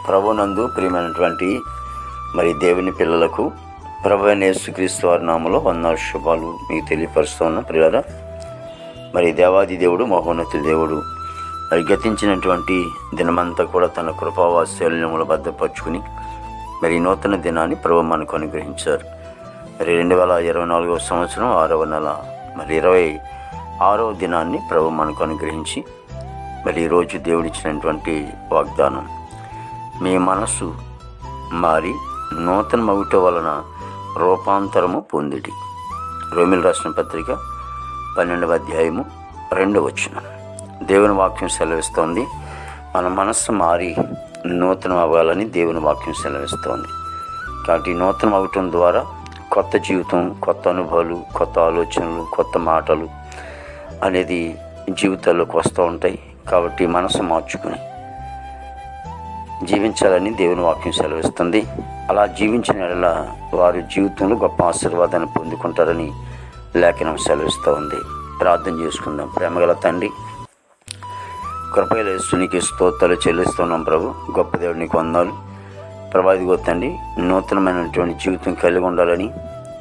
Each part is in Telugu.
ప్రభునందు ప్రియమైనటువంటి మరి దేవుని పిల్లలకు ప్రభువైన యేసుక్రీస్తు వారి నామములో వందనాలు శుభాలు మీకు తెలియపరుస్తున్న ప్రియులారా, మరి దేవాది దేవుడు మహోన్నతుల దేవుడు మరి గతించినటువంటి దినమంతా కూడా తన కృపావాత్సల్యముల భద్రపరుచుకుని మరి నూతన దినాన్ని ప్రభు మనకు అనుగ్రహించారు. మరి 2024వ సంవత్సరం 6వ నెల మరి 26వ దినాన్ని ప్రభు మనకు అనుగ్రహించి మరి ఈరోజు దేవుడిచ్చినటువంటి వాగ్దానం, మీ మనసు మారి నూతన మగుట వలన రూపాంతరము పొందిడి. రోమిల్ రాసిన పత్రిక 12వ అధ్యాయము 2వ వచనం. దేవుని వాక్యం సెలవిస్తోంది, మన మనస్సు మారి నూతనం అవ్వాలని దేవుని వాక్యం సెలవిస్తోంది. కాబట్టి నూతనం అవ్వటం ద్వారా కొత్త జీవితం, కొత్త అనుభవాలు, కొత్త ఆలోచనలు, కొత్త మాటలు అనేది జీవితాల్లోకి వస్తూ ఉంటాయి. కాబట్టి మనసు మార్చుకుని జీవించాలని దేవుని వాక్యం సెలవిస్తుంది. అలా జీవించిన యెడల వారి జీవితంలో గొప్ప ఆశీర్వాదాన్ని పొందుకుంటారని లేఖనం సెలవిస్తూ ఉంది. ప్రార్థన చేసుకుందాం. ప్రేమగల తండ్రి, కృపగల యేసునికి స్తోత్రాలు చెల్లిస్తున్నాం. ప్రభు గొప్ప దేవుడు, నీకు వందనాలు ప్రభా. ఇదిగో తండ్రి, నూతనమైనటువంటి జీవితం కలిగి ఉండాలని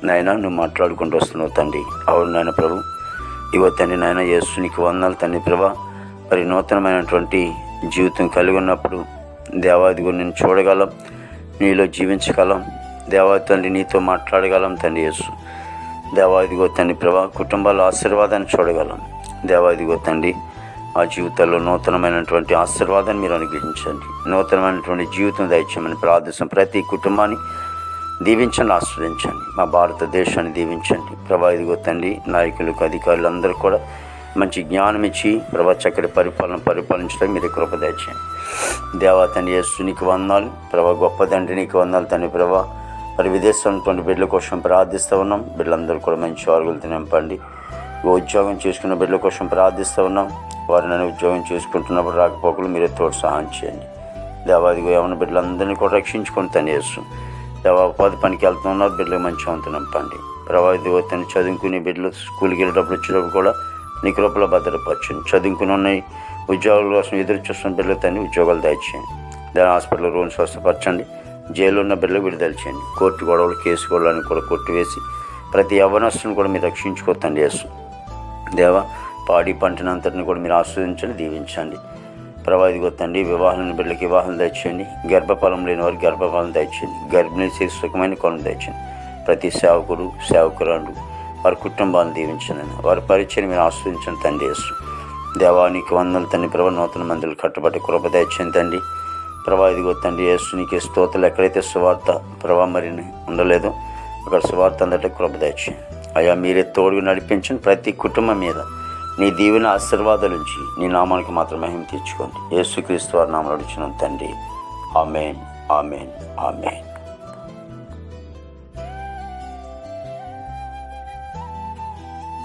నాయన నువ్వు మాట్లాడుకుంటూ వస్తున్నావు తండ్రి. అవును నాయన ప్రభు, ఇగో తండ్రి నాయన యేసు నీకు వందనాలు తండ్రి ప్రభా. మరి నూతనమైనటువంటి జీవితం కలిగి ఉన్నప్పుడు దేవాదిగో నేను చూడగలం, నీలో జీవించగలం దేవాది తండ్రి, నీతో మాట్లాడగలం తండ్రి యేసు. దేవాదిగో తండ్రి ప్రభా, కుటుంబాల ఆశీర్వాదాన్ని చూడగలం దేవాదిగో తండ్రి. ఆ జీవితాల్లో నూతనమైనటువంటి ఆశీర్వాదాన్ని మీరు అనుగ్రహించండి. నూతనమైనటువంటి జీవితం దయచేయమని ప్రార్థిస్తాం. ప్రతి కుటుంబాన్ని దీవించండి, ఆస్వాదించండి. మా భారతదేశాన్ని దీవించండి ప్రభా. ఇదిగో తండ్రి, నాయకులకు అధికారులు అందరూ కూడా మంచి జ్ఞానం ఇచ్చి ప్రభా చక్కటి పరిపాలించడం మీరు కృప దయచేయండి. దేవా తండ్రి యేసు నీకు వందనాలు ప్రభా. గొప్ప తండ్రి నీకు వందనాలు తండ్రి ప్రభా. మరి విదేశంలో బిడ్డల కోసం ప్రార్థిస్తూ ఉన్నాం. బిడ్డలందరూ కూడా మంచి ఆరోగ్యాలతో నింపండి. ఉద్యోగం చేసుకున్న బిడ్డల కోసం ప్రార్థిస్తూ ఉన్నాం. వారిని ఉద్యోగం చేసుకుంటున్నప్పుడు రాకపోకలు మీరే తోడు సహాయం చేయండి. దేవాదిగో ఏమన్నా బిడ్డలందరినీ కూడా రక్షించుకొని తండ్రి యేసు. దేవా ఉపాధి పనికి వెళ్తున్నారు, బిడ్డలకు మంచిగా ఉంటూ నింపండి ప్రభా. ఇదిగో తండ్రి చదువుకుని బిడ్డలు స్కూల్కి వెళ్ళేటప్పుడు వచ్చేటప్పుడు కూడా నీ కృపలో భద్రపరచండి. చదువుకుని ఉన్నాయి ఉద్యోగాల కోసం ఎదురు చూస్తున్న బిడ్డలు తండ్రి ఉద్యోగాలు దయచేయండి. దాని హాస్పిటల్ రోజు స్వస్థపరచండి. జైల్లో ఉన్న బిడ్డలు విడుదల చేయండి. కోర్టు గొడవలు, కేసు గొడవలను కూడా కొట్టివేసి ప్రతి యవ్వనస్తుని కూడా మీరు రక్షించుకోతండి యేసు. దేవా పాడి పంటనంతటిని కూడా మీరు ఆస్వాదించండి, దీవించండి ప్రభా. ఇదిగో తండ్రి, వివాహాలను బిడ్డలకి వివాహం దయచేయండి. గర్భఫలం లేని వారికి గర్భఫలం దయచేయండి. గర్భిణీ సుఖమైన కొలను దయచేయండి. ప్రతి సేవకుడు, సేవకురాలు వారి కుటుంబాలను దీవించండి. వారి పరిచయం మీరు ఆస్వాదించండి తండ్రి యేసు. దేవానికి వందలు తండ్రి ప్రభా. నూతన మందులు కట్టుబట్టి కృప దయచేయండి తండ్రి ప్రభా. ఇదిగో తండ్రి యేసు నీకు స్తోత్రాలు. ఎక్కడైతే సువార్త ప్రభా మరి ఉండలేదో అక్కడ సువార్త అందరికీ కృప దయచేయండి అయ్యా. మీరే తోడుగా నడిపించండి. ప్రతి కుటుంబం మీద నీ దీవెన ఆశీర్వాదాలు ఉంచి నీ నామానికి మాత్రం మహిమ తెచ్చుకోండి. యేసుక్రీస్తు వారి నామములో అడుగుచున్నాం తండ్రి. ఆమేన్, ఆమేన్, ఆమేన్.